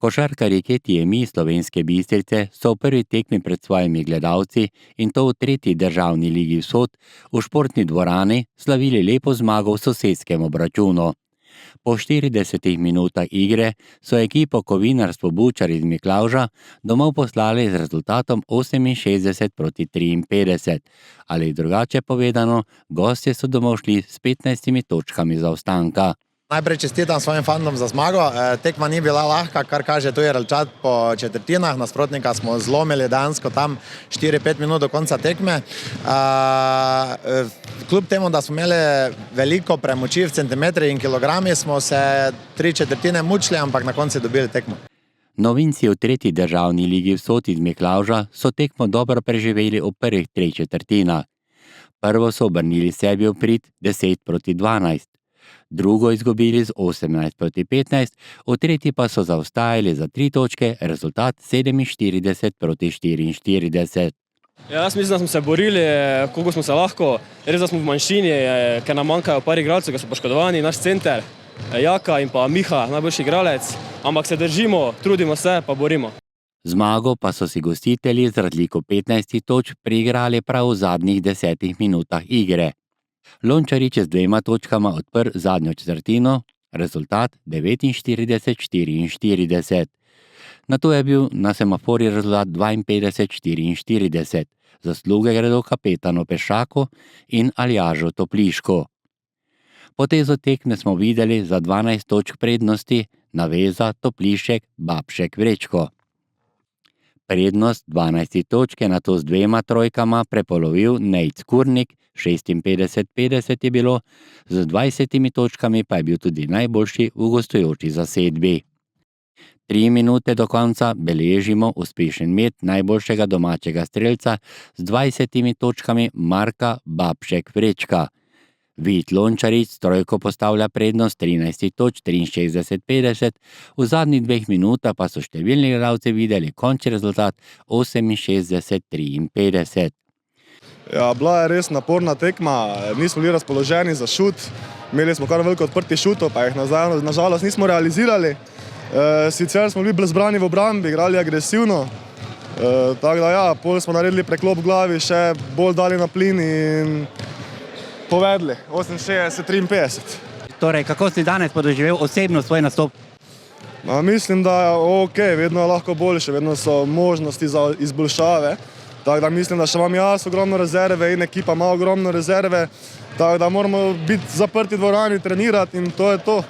Košarkarji Ketije Slovenske Bistrice so v prvi tekmi pred svojimi gledalci, in to v tretji državni ligi Vzhod, v športni dvorani slavili lepo zmago v sosedskem obračunu. Po 40 minutah igre so ekipo Kovinarstvo Bučar iz Miklavža domov poslali z rezultatom 68-53. Ali drugače povedano, gostje so domov šli s 15 točkami zaostanka. Najprej čestitam svojim fantom za zmago. Tekma ni bila lahka, kar kaže tudi rezultat po četrtinah. Nasprotnika smo zlomili dejansko tam 4-5 minut do konca tekme. Kljub temu, da smo imeli veliko premoči v centimetrih in kilogrami, smo se 3/4 mučili, ampak na koncu dobili tekmo. Novinci v tretji državni ligi Vzhod iz Miklavža so tekmo dobro preživeli v prvih 3/4. Prvo so obrnili sebi v prid 10-12. Drugo izgubili z 18-15, v tretji pa so zaostajali za 3 točke, rezultat 47-44. Jaz mislim, da smo se borili, koliko smo se lahko. Res, da smo v manjšini, ker nam manjkajo par igralcev, ki so poškodovani, naš center, Jaka in pa Miha, najboljši igralec, ampak se držimo, trudimo se, pa borimo. Zmago pa so si gostitelji z razliko 15 točk priigrali prav v zadnjih 10 minutah igre. Lončarič je z 2 točkama odprl zadnjo četrtino, rezultat 49-44. Nato je bil na semaforju rezultat 52-44. Zasluge gredo kapetanu Pešaku in Aljažu Toplišku. Potezo tekme smo videli za 12 točk prednosti, Naveza, Toplišek, Babšek, Vrečko. Prednost 12 točke nato z 2 trojkama prepolovil Nejc Kurnik, 56-50 je bilo, z 20 točkami pa je bil tudi najboljši v gostujoči zasedbi. 3 minute do konca beležimo uspešen met najboljšega domačega strelca z 20 točkami Marka Babšek Vrečka. Vit Lončarič s trojko postavlja prednost 13 točk 63-50, v zadnjih 2 minutah pa so številni gledalci videli končni rezultat 68-53. Ja, bila je res naporna tekma, nismo bili razpoloženi za šut, imeli smo kar veliko odprtih šutov, pa jih nažalost nismo realizirali. Sicer smo bili brezbrani v obrambi, igrali agresivno, tako da ja, pol smo naredili preklop v glavi, še bolj dali na plin in povedli, 68-53. Torej, kako si danes podoživel osebno svoj nastop? Mislim, da je ok, vedno je lahko boljše, vedno so možnosti za izboljšave. Tako da mislim, da še imam jaz ogromno rezerve in ekipa ima ogromno rezerve, tako da moramo biti zaprti v dvorani, trenirati in to je to.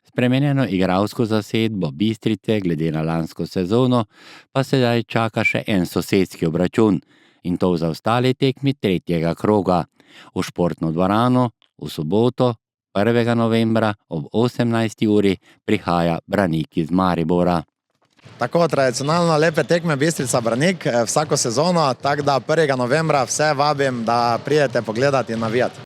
Spremenjeno igralsko zasedbo Bistrice glede na lansko sezono pa sedaj čaka še en sosedski obračun, in to v zaostali tekmi tretjega kroga. V športno dvorano v soboto 1. novembra ob 18. uri prihaja Branik iz Maribora. Tako tradicionalno lepe tekme Bistrica Branik vsako sezono, tako da 1. novembra vse vabim, da pridete pogledati in navijati.